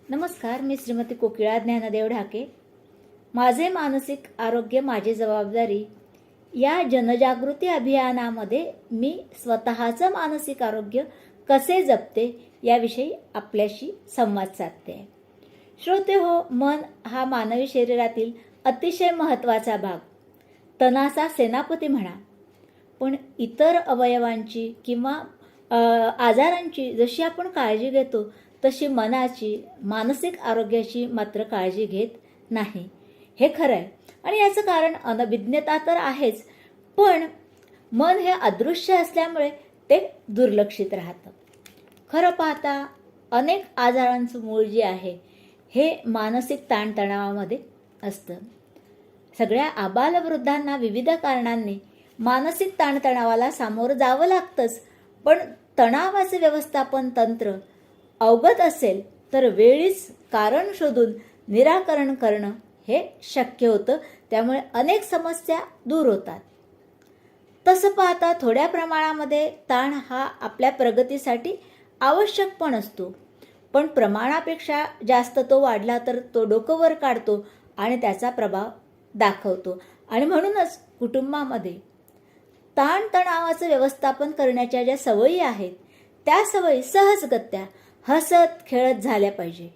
नमस्कार, मी श्रीमती कोकिळा ज्ञानदेव ढाके. माझे मानसिक आरोग्य माझी जबाबदारी या जनजागृती अभियानामध्ये मी स्वतःचं मानसिक आरोग्य कसे जपते याविषयी आपल्याशी संवाद साधते. श्रोते हो, मन हा मानवी शरीरातील अतिशय महत्त्वाचा भाग, तणाचा सेनापती म्हणा. पण इतर अवयवांची किंवा आजारांची जशी आपण काळजी घेतो तशी मनाची, मानसिक आरोग्याची मात्र काळजी घेत नाही. हे खरं आहे आणि याचं कारण अनभिज्ञता तर आहेच, पण मन हे अदृश्य असल्यामुळे ते दुर्लक्षित राहतं. खरं पाहता अनेक आजारांचं मूळ जे आहे हे मानसिक ताणतणावामध्ये असतं. सगळ्या आबालवृद्धांना विविध कारणांनी मानसिक ताणतणावाला सामोरं जावं लागतंच, पण तणावाचे व्यवस्थापन तंत्र अवगत असेल तर वेळीच कारण शोधून निराकरण करणं हे शक्य होतं. त्यामुळे अनेक समस्या दूर होतात. तसं पाहता थोड्या प्रमाणामध्ये ताण हा आपल्या प्रगतीसाठी आवश्यक पण असतो, पण प्रमाणापेक्षा जास्त तो वाढला तर तो डोकं वर काढतो आणि त्याचा प्रभाव दाखवतो. आणि म्हणूनच कुटुंबामध्ये ताणतणावाचं व्यवस्थापन करण्याच्या ज्या सवयी आहेत त्या सवयी सहजगत्या हसत खेळत झाल्या पाहिजे.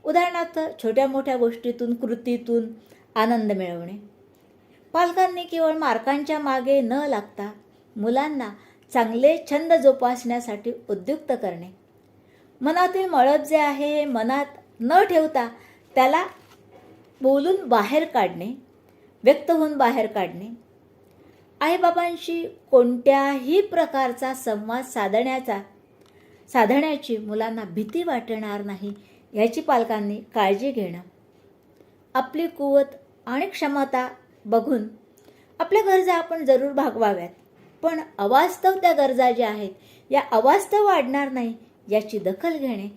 उदाहरणार्थ छोट्या मोठ्या गोष्टीतून, कृतीतून आनंद मिळवणे. पालकांनी केवळ मार्कांच्या मागे न लागता मुलांना चांगले छंद जोपासण्यासाठी उद्युक्त करणे. मनातील मळप जे आहे हे मनात न ठेवता त्याला बोलून बाहेर काढणे, व्यक्त होऊन बाहेर काढणे. आईबाबांशी कोणत्याही प्रकारचा संवाद साधण्याची मुलांना भीती वाटणार नाही याची पालकांनी काळजी घेणं. आपली कुवत आणि क्षमता बघून आपल्या गरजा आपण जरूर भागवाव्यात, पण अवास्तव त्या गरजा ज्या आहेत या अवास्तव वाढणार नाही याची दखल घेणे.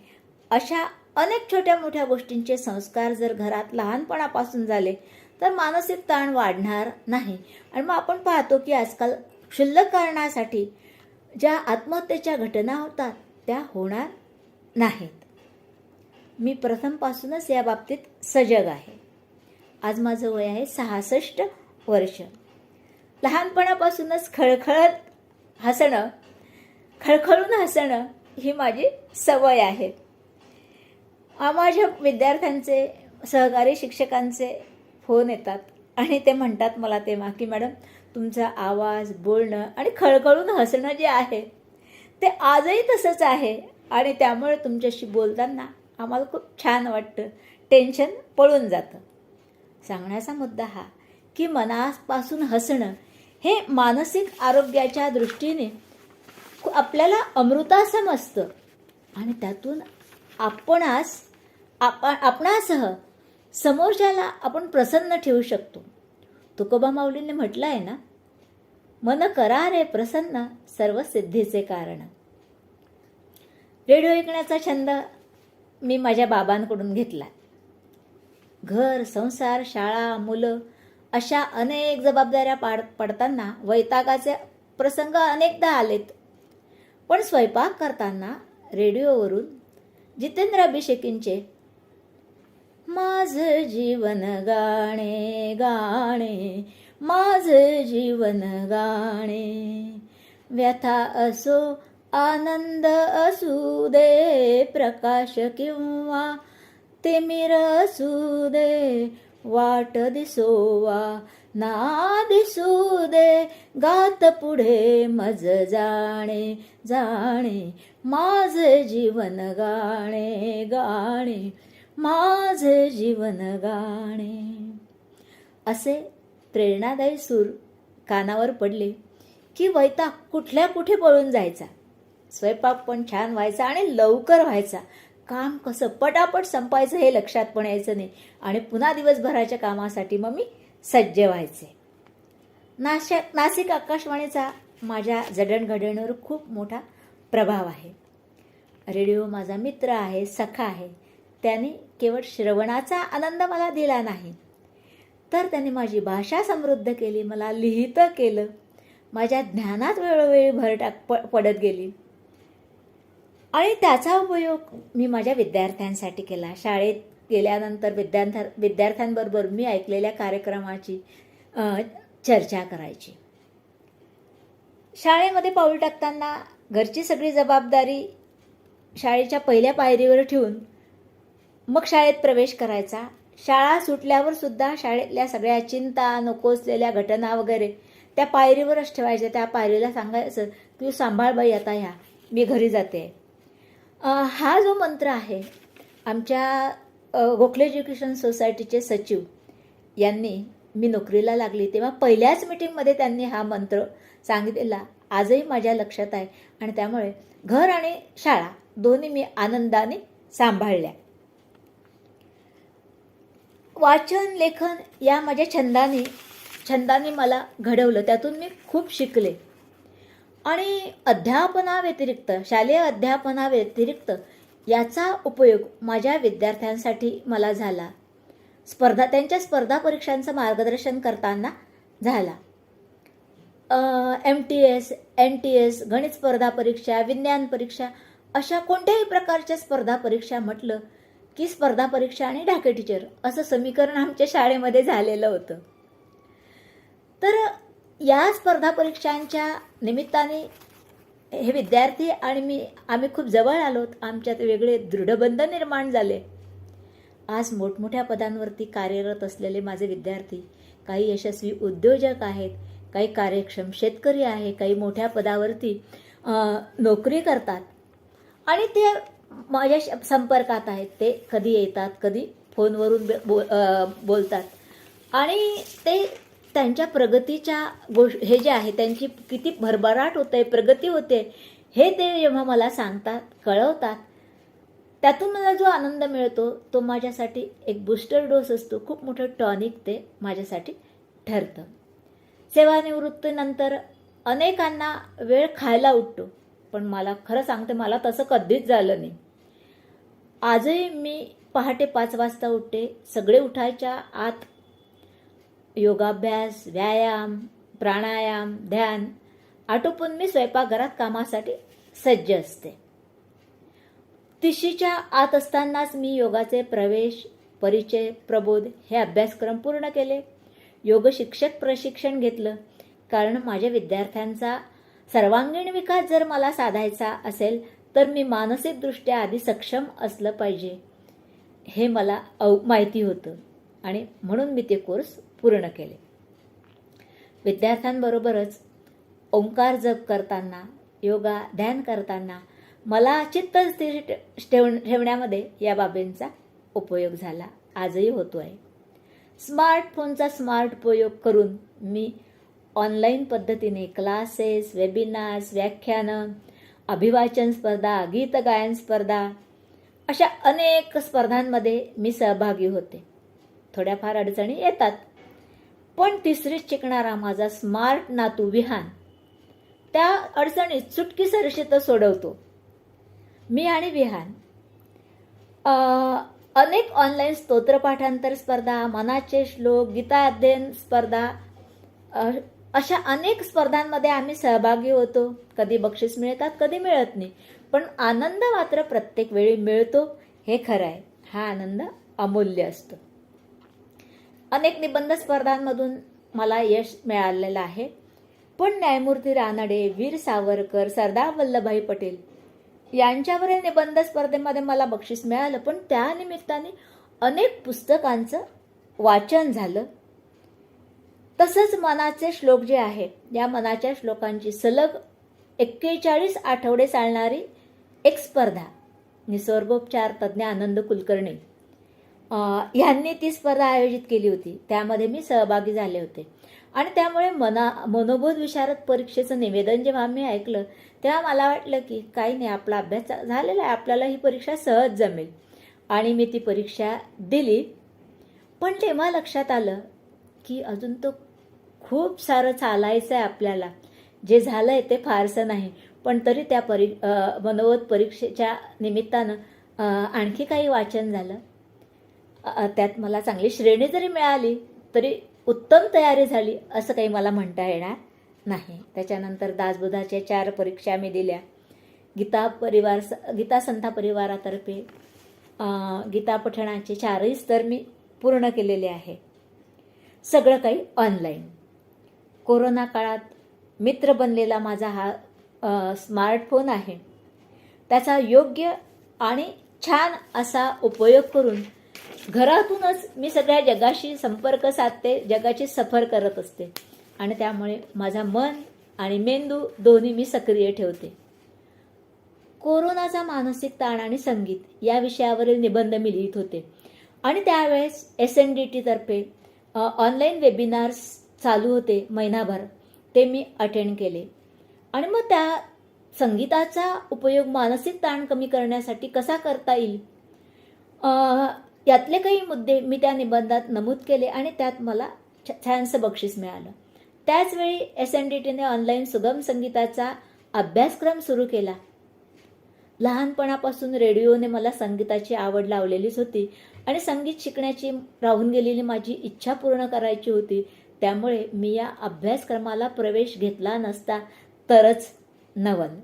अशा अनेक छोट्या मोठ्या गोष्टींचे संस्कार जर घरात लहानपणापासून झाले तर मानसिक ताण वाढणार नाही. आणि मग आपण पाहतो की आजकाल क्षुल्लक कारणासाठी ज्या आत्महत्येच्या घटना होतात त्या होणार नाहीत. मी प्रथमपासूनच या बाबतीत सजग आहे. आज माझं वय आहे 66 वर्ष. लहानपणापासूनच खळखळून हसणं ही माझी सवय आहे. माझ्या विद्यार्थ्यांचे, सहकारी शिक्षकांचे फोन येतात आणि ते म्हणतात मला तेव्हा की मॅडम तुमचा आवाज, बोलणं आणि खळखळून हसणं जे आहे ते आजही तसंच आहे आणि त्यामुळे तुमच्याशी बोलताना आम्हाला खूप छान वाटतं, टेन्शन पळून जातं. सांगण्याचा मुद्दा हा की मनापासून हसणं हे मानसिक आरोग्याच्या दृष्टीने आपल्याला अमृतासम असतं आणि त्यातून आपणासह समोरच्याला आपण प्रसन्न ठेवू शकतो. तुकोबा माऊलींनी म्हटलं आहे ना, मन करा रे प्रसन्न सर्व सिद्धीचे कारण. रेडिओ ऐकण्याचा छंद मी माझ्या बाबांकडून घेतला. घर, संसार, शाळा, मुलं अशा अनेक जबाबदाऱ्या पडताना वैतागाचे प्रसंग अनेकदा आलेत. पण स्वयंपाक करताना रेडिओवरून जितेंद्र अभिषेकींचे माझं जीवन गाणे गाणे, माझं जीवन गाणे, व्यथा असो आनंद असू दे, प्रकाश किंवा तिमिर असू दे, वाट दिसोवा ना दिसू दे, गात पुढे मज जाणे जाणे, माझं जीवन गाणे गाणे, माझे जीवन गाणे. असे प्रेरणादायी सूर कानावर पडले की वैताग कुठल्या कुठे पळून जायचा. स्वयंपाक पण छान व्हायचा आणि लवकर व्हायचा. काम कसं पटापट संपायचं हे लक्षात पण यायचं नाही आणि पुन्हा दिवसभराच्या कामासाठी मग मी सज्ज व्हायचे. नाशिक आकाशवाणीचा माझ्या जडणघडणीवर खूप मोठा प्रभाव आहे. रेडिओ माझा मित्र आहे, सखा आहे. त्याने केवळ श्रवणाचा आनंद मला दिला नाही तर त्याने माझी भाषा समृद्ध केली, मला लिहितं केलं, माझ्या ज्ञानात वेळोवेळी भर पडत गेली. आणि त्याचा उपयोग मी माझ्या विद्यार्थ्यांसाठी केला. शाळेत गेल्यानंतर विद्यार्थ्यांबरोबर मी ऐकलेल्या कार्यक्रमाची चर्चा करायची. शाळेमध्ये पाऊल टाकताना घरची सगळी जबाबदारी शाळेच्या पहिल्या पायरीवर ठेवून मग शाळेत प्रवेश करायचा. शाळा सुटल्यावर सुद्धा शाळेतल्या सगळ्या चिंता, नको असलेल्या घटना वगैरे त्या पायरीवरच ठेवायच्या. त्या पायरीला सांगायचं, तू सांभाळ बाई, आता ह्या मी घरी जाते. हा जो मंत्र आहे, आमच्या गोखले एज्युकेशन सोसायटीचे सचिव यांनी, मी नोकरीला लागली तेव्हा पहिल्याच मीटिंगमध्ये त्यांनी हा मंत्र सांगितलेला आजही माझ्या लक्षात आहे. आणि त्यामुळे घर आणि शाळा दोन्ही मी आनंदाने सांभाळल्या. वाचन, लेखन या माझ्या छंदाने मला घडवलं. त्यातून मी खूप शिकले. आणि शालेय अध्यापनाव्यतिरिक्त याचा उपयोग माझ्या विद्यार्थ्यांसाठी मला झाला. त्यांच्या स्पर्धा परीक्षांचं मार्गदर्शन करताना झाला. MTS, NTS, गणित स्पर्धा परीक्षा, विज्ञान परीक्षा, अशा कोणत्याही प्रकारच्या स्पर्धा परीक्षा म्हटलं की स्पर्धा परीक्षा आणि ढाके टीचर असं समीकरण आमच्या शाळेमध्ये झालेलं होतं. तर या स्पर्धा परीक्षांच्या निमित्ताने हे विद्यार्थी आणि आम्ही खूप जवळ आलोत. आमच्यात वेगळे दृढबंध निर्माण झाले. आज मोठमोठ्या पदांवरती कार्यरत असलेले माझे विद्यार्थी, काही यशस्वी उद्योजक आहेत, काही कार्यक्षम शेतकरी आहे, काही मोठ्या पदावरती नोकरी करतात आणि ते माझ्या संपर्कात आहेत. ते कधी येतात, कधी फोनवरून बोलतात आणि ते त्यांच्या प्रगतीच्या हे जे आहे त्यांची किती भरभराट होते, प्रगती होते, हे ते जेव्हा मला सांगतात, कळवतात, त्यातून मला जो आनंद मिळतो तो माझ्यासाठी एक बूस्टर डोस असतो. खूप मोठं टॉनिक ते माझ्यासाठी ठरतं. सेवानिवृत्तीनंतर अनेकांना वेळ खायला उठतो, पण मला खरं सांगते, मला तसं कधीच झालं नाही. आजही मी पहाटे 5 वाजता उठते. सगळे उठायच्या आत योगाभ्यास, व्यायाम, प्राणायाम, ध्यान आटोपून मी स्वयंपाकघरात कामासाठी सज्ज असते. 30च्या आत असतानाच मी योगाचे प्रवेश, परिचय, प्रबोध हे अभ्यासक्रम पूर्ण केले. योग शिक्षक प्रशिक्षण घेतलं, कारण माझ्या विद्यार्थ्यांचा सर्वांगीण विकास जर मला साधायचा असेल तर मी मानसिकदृष्ट्या आधी सक्षम असलं पाहिजे हे मला माहिती होतं आणि म्हणून मी ते कोर्स पूर्ण केले. विद्यार्थ्यांबरोबरच ओंकार जप करताना, योगा, ध्यान करताना मला चित्त स्थिर ठेवण्यामध्ये या बाबींचा उपयोग झाला, आजही होतो आहे. स्मार्टफोनचा स्मार्ट उपयोग करून मी ऑनलाईन पद्धतीने क्लासेस, वेबिनार्स, व्याख्यानं, अभिवाचन स्पर्धा, गीत गायन स्पर्धा अशा अनेक स्पर्धांमध्ये मी सहभागी होते. थोड्याफार अडचणी येतात, पण 3रीत शिकणारा माझा स्मार्ट नातू विहान त्या अडचणीत चुटकीसरशीत सोडवतो. मी आणि विहान अनेक ऑनलाईन स्तोत्रपाठांतर स्पर्धा, मनाचे श्लोक, गीता अध्ययन स्पर्धा अशा अनेक स्पर्धांमध्ये आम्ही सहभागी होतो. कधी बक्षीस मिळतात, कधी मिळत नाही, पण आनंद मात्र प्रत्येक वेळी मिळतो, हे खरं आहे. हा आनंद अमूल्य असतो. अनेक निबंध स्पर्धांमधून मला यश मिळालेलं आहे, पण न्यायमूर्ती रानडे, वीर सावरकर, सरदार वल्लभभाई पटेल यांच्यावरील निबंध स्पर्धेमध्ये मला बक्षीस मिळालं, पण त्या निमित्ताने अनेक पुस्तकांचं वाचन झालं. तसंच मनाचे श्लोक जे आहेत, या मनाच्या श्लोकांची सलग 41 आठवडे चालणारी एक स्पर्धा निसर्गोपचार तज्ज्ञ आनंद कुलकर्णी यांनी ती स्पर्धा आयोजित केली होती. त्यामध्ये मी सहभागी झाले होते आणि त्यामुळे मनोबोध विशारद परीक्षेचं निवेदन जेव्हा मी ऐकलं तेव्हा मला वाटलं की काही नाही, आपला अभ्यास झालेला आहे, आपल्याला ही परीक्षा सहज जमेल. आणि मी ती परीक्षा दिली. पण तेव्हा लक्षात आलं की अजून तो खूप सारं चालायचं आहे आपल्याला. जे झालं आहे ते फारसं नाही, पण तरी त्या मनोबोध परीक्षेच्या निमित्तानं आणखी काही वाचन झालं. त्यात मला चांगली श्रेणी जरी मिळाली तरी उत्तम तयारी झाली असं काही मला म्हणता येणार नाही. त्याच्यानंतर दासबोधाच्या 4 परीक्षा मी दिल्या. गीता संथा परिवारातर्फे गीता पठणाचे 4ही स्तर मी पूर्ण केलेले आहे. सगळं काही ऑनलाईन. कोरोना काळात मित्र बनलेला माझा हा स्मार्टफोन आहे. त्याचा योग्य आणि छान असा उपयोग करून घरातूनच मी सगळ्या जगाशी संपर्क साधते, जगाची सफर करत असते आणि त्यामुळे माझा मन आणि मेंदू दोन्ही मी सक्रिय ठेवते. कोरोनाचा मानसिक ताण आणि संगीत या विषयावरील निबंध मी लिहित होते आणि त्यावेळेस SNDT तर्फे ऑनलाईन वेबिनार्स चालू होते महिनाभर, ते मी अटेंड केले. आणि मग त्या संगीताचा उपयोग मानसिक ताण कमी करण्यासाठी कसा करता येईल यातले काही मुद्दे मी त्या निबंधात नमूद केले आणि त्यात मला छानसं बक्षीस मिळालं. त्याचवेळी SNDTने ऑनलाईन सुगम संगीताचा अभ्यासक्रम सुरू केला. लहानपणापासून रेडिओने मला संगीताची आवड लावलेलीच होती आणि संगीत शिकण्याची राहून गेलेली माझी इच्छा पूर्ण करायची होती. त्यामुळे मी या अभ्यासक्रमाला प्रवेश घेतला नसता तरच नवल.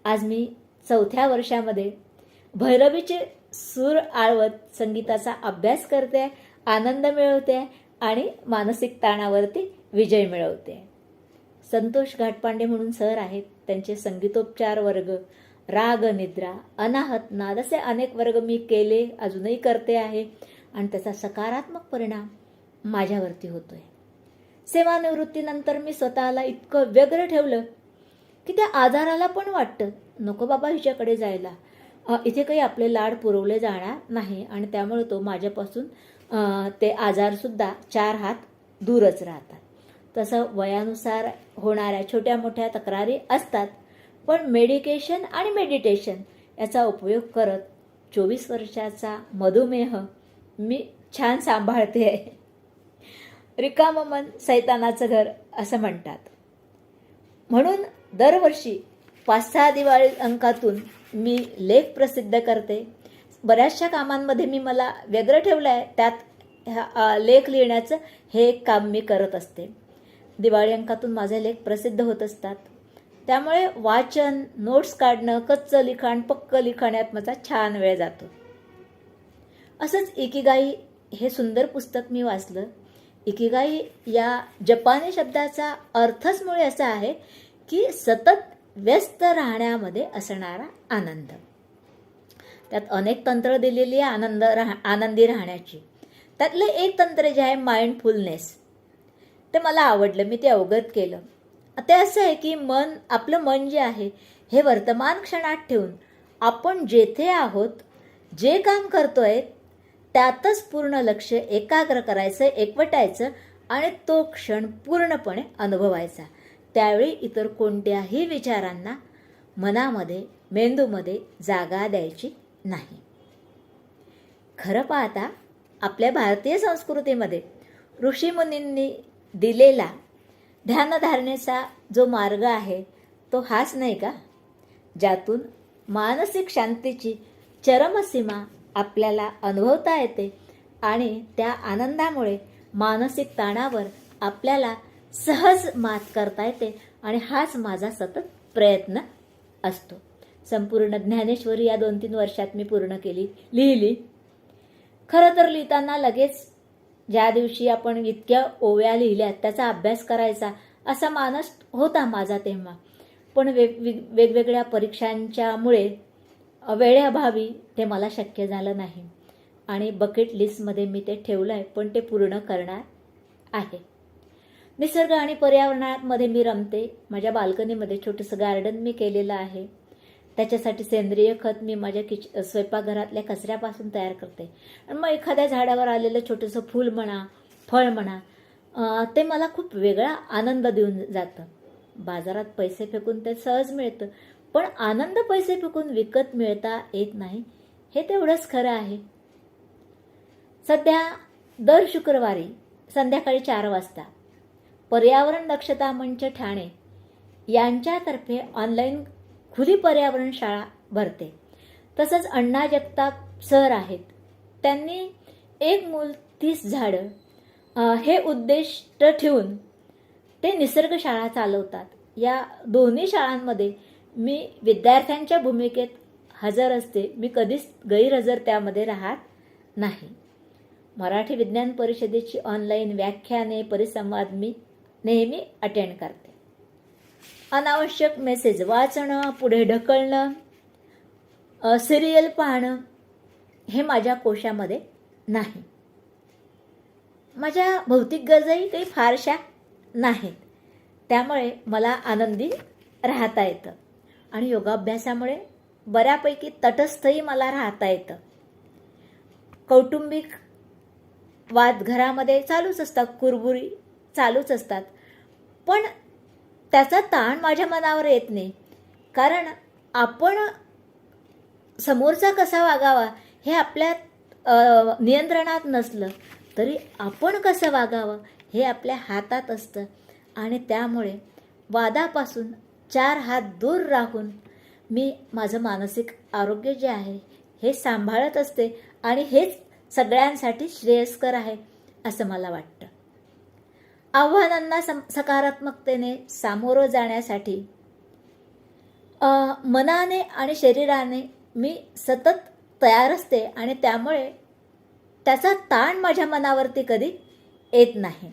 आज मी 4थ्या वर्षामध्ये भैरवीचे सूर आळवत संगीताचा अभ्यास करते, आनंद मिळवते आणि मानसिक ताणावरती विजय मिळवते. संतोष घाटपांडे म्हणून सर आहेत, त्यांचे संगीतोपचार वर्ग, राग निद्रा, अनाहत नाद असे अनेक वर्ग मी केले, अजूनही करते आहे आणि त्याचा सकारात्मक परिणाम माझ्यावरती होतोय. सेवानिवृत्तीनंतर मी स्वतःला इतकं व्यग्र ठेवलं की त्या आजाराला पण वाटतं नको बाबा हिच्याकडे जायला, इथे काही आपले लाड पुरवले जाणार नाही आणि त्यामुळे तो माझ्यापासून ते आजारसुद्धा 4 हात दूरच राहतात. तसं वयानुसार होणाऱ्या छोट्या मोठ्या तक्रारी असतात, पण मेडिकेशन आणि मेडिटेशन याचा उपयोग करत 24 वर्षाचा मधुमेह मी छान सांभाळते आहे. रिकामं मन सैतानाचं घर असं म्हणतात. म्हणून दरवर्षी 5-6 दिवाळी अंकातून मी लेख प्रसिद्ध करते. बऱ्याचशा कामांमध्ये मी मला व्यग्र ठेवलं आहे, त्यात लेख लिहिण्याचं हे एक काम मी करत असते. दिवाळी अंकातून माझे लेख प्रसिद्ध होत असतात. त्यामुळे वाचन, नोट्स काढणं, कच्चं लिखाण, पक्क लिखाण यात माझा छान वेळ जातो. असंच इकिगाई हे सुंदर पुस्तक मी वाचलं. इकिगाई या जपानी शब्दाचा अर्थच मुळे असा आहे की सतत व्यस्त राहण्यामध्ये असणारा आनंद. त्यात अनेक तंत्र दिलेली आहे आनंदी राहण्याची. त्यातलं एक तंत्र जे आहे माइंडफुलनेस, ते मला आवडलं, मी ते अवगत केलं. ते असं आहे की आपलं मन जे आहे हे वर्तमान क्षणात ठेवून आपण जेथे आहोत, जे काम करतोय त्यातच पूर्ण लक्ष एकाग्र करायचं, एकवटायचं आणि तो क्षण पूर्णपणे अनुभवायचा. त्यावेळी इतर कोणत्याही विचारांना मनामध्ये, मेंदूमध्ये जागा द्यायची नाही. खरं पाहता आपल्या भारतीय संस्कृतीमध्ये ऋषीमुनींनी दिलेला ध्यानधारणेचा जो मार्ग आहे तो हाच नाही का, ज्यातून मानसिक शांतीची चरमसीमा आपल्याला अनुभवता येते आणि त्या आनंदामुळे मानसिक ताणावर आपल्याला सहज मात करता येते आणि हाच माझा सतत प्रयत्न असतो. संपूर्ण ज्ञानेश्वरी या 2-3 वर्षात मी पूर्ण लिहिली. खरं तर लिहिताना लगेच ज्या दिवशी आपण इतक्या ओव्या लिहिल्यात त्याचा अभ्यास करायचा असा मानस होता माझा तेव्हा, पण वेगवेगळ्या परीक्षांच्यामुळे वेळेअभावी ते मला शक्य झालं नाही आणि बकेट लिस्टमध्ये मी ते ठेवलं आहे, पण ते पूर्ण करणार आहे. निसर्ग आणि पर्यावरणामध्ये मी रमते. माझ्या बाल्कनीमध्ये छोटंसं गार्डन मी केलेलं आहे. त्याच्यासाठी सेंद्रिय खत मी माझ्या स्वयंपाकघरातल्या कचऱ्यापासून तयार करते आणि मग एखाद्या झाडावर आलेलं छोटंसं फूल म्हणा, फळ म्हणा, ते मला खूप वेगळा आनंद देऊन जातं. बाजारात पैसे फेकून ते सहज मिळतं, पण आनंद पैसे फेकून विकत मिळता येत नाही, हे तेवढंच खरं आहे. सध्या दर शुक्रवारी संध्याकाळी 4 वाजता पर्यावरण दक्षता मंच ठाणे यांच्यातर्फे ऑनलाईन खुली पर्यावरण शाळा भरते. तसंच अण्णा जगताप सर आहेत, त्यांनी एक मूल 30 झाडं हे उद्दिष्ट ठेवून ते निसर्ग शाळा चालवतात. या दोन्ही शाळांमध्ये मी विद्यार्थ्यांच्या भूमिकेत हजर असते. मी कधीच गैरहजर त्यामध्ये राहत नाही. मराठी विज्ञान परिषदेची ऑनलाईन व्याख्याने, परिसंवाद मी नेहमी अटेंड करते. अनावश्यक मेसेज वाचणं, पुढे ढकलणं, सिरियल पाहणं हे माझ्या कोशामध्ये नाही. माझ्या भौतिक गरजाही काही फारशा नाहीत. त्यामुळे मला आनंदी राहता येतं आणि योगाभ्यासामुळे बऱ्यापैकी तटस्थही मला राहता येतं. कौटुंबिक वाद घरामध्ये चालूच असतात, कुरबुरी चालूच असतात, पण त्याचा ताण माझ्या मनावर येत नाही. कारण आपण समोरचा कसा वागावा हे आपल्या नियंत्रणात नसलं तरी आपण कसं वागावं हे आपल्या हातात असतं. आणि त्यामुळे वादापासून 4 हात दूर राहून मी माझं मानसिक आरोग्य जे आहे हे सांभाळत असते आणि हेच सगळ्यांसाठी श्रेयस्कर आहे असं मला वाटतं. आव्हानांना सकारात्मकतेने सामोरं जाण्यासाठी मनाने आणि शरीराने मी सतत तयार असते आणि त्यामुळे त्याचा ताण माझ्या मनावरती कधी येत नाही.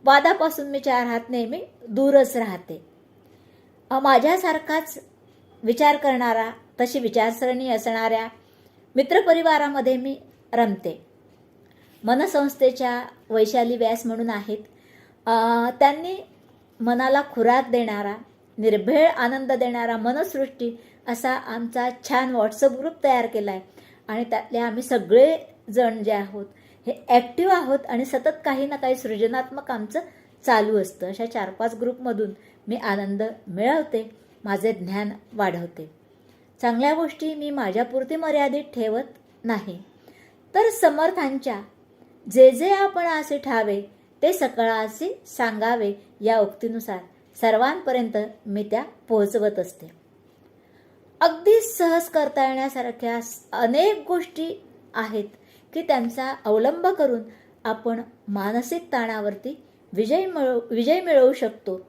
वादापासून मी 4 हात नेहमी दूरच राहते. माझ्यासारखाच विचार करणारा, तशी विचारसरणी असणाऱ्या मित्रपरिवारामध्ये मी रमते. मनसंस्थेच्या वैशाली व्यास म्हणून आहेत. त्यांनी मनाला खुराक देणारा, निर्भेळ आनंद देणारा मनसृष्टी असा आमचा छान व्हॉट्सअप ग्रुप तयार केला आहे आणि त्यातले आम्ही सगळे जण जे आहोत हे ॲक्टिव्ह आहोत आणि सतत काही ना काही सृजनात्मक आमचं चालू असतं. अशा 4-5 ग्रुपमधून मी आनंद मिळवते, माझे ज्ञान वाढवते. चांगल्या गोष्टी मी माझ्यापुरती मर्यादित ठेवत नाही, तर समर्थांच्या जे जे आपण असे ठावे ते सकळाचे सांगावे या उक्तीनुसार सर्वांपर्यंत मी त्या पोहोचवत असते. अगदी सहज करता येण्यासारख्या अनेक गोष्टी आहेत की त्यांचा अवलंब करून आपण मानसिक ताणावरती विजय मिळवू शकतो.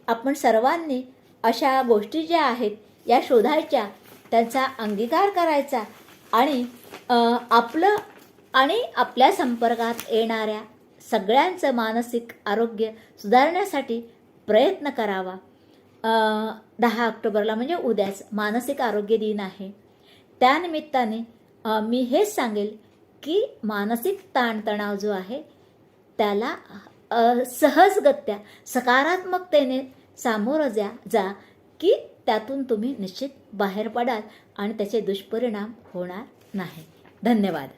आपण सर्वांनी अशा गोष्टी ज्या आहेत या शोधायच्या, त्यांचा अंगीकार करायचा आणि आपलं आणि आपल्या संपर्कात येणाऱ्या सगळ्यांचं मानसिक आरोग्य सुधारण्यासाठी प्रयत्न करावा. 10 ऑक्टोबरला म्हणजे उद्याच मानसिक आरोग्य दिन आहे. त्यानिमित्ताने मी हेच सांगेल की मानसिक ताणतणाव जो आहे त्याला सहजगत्या सकारात्मकतेने सामोरं जा की त्यातून तुम्ही निश्चित बाहेर पडाल आणि त्याचे दुष्परिणाम होणार नाही. धन्यवाद.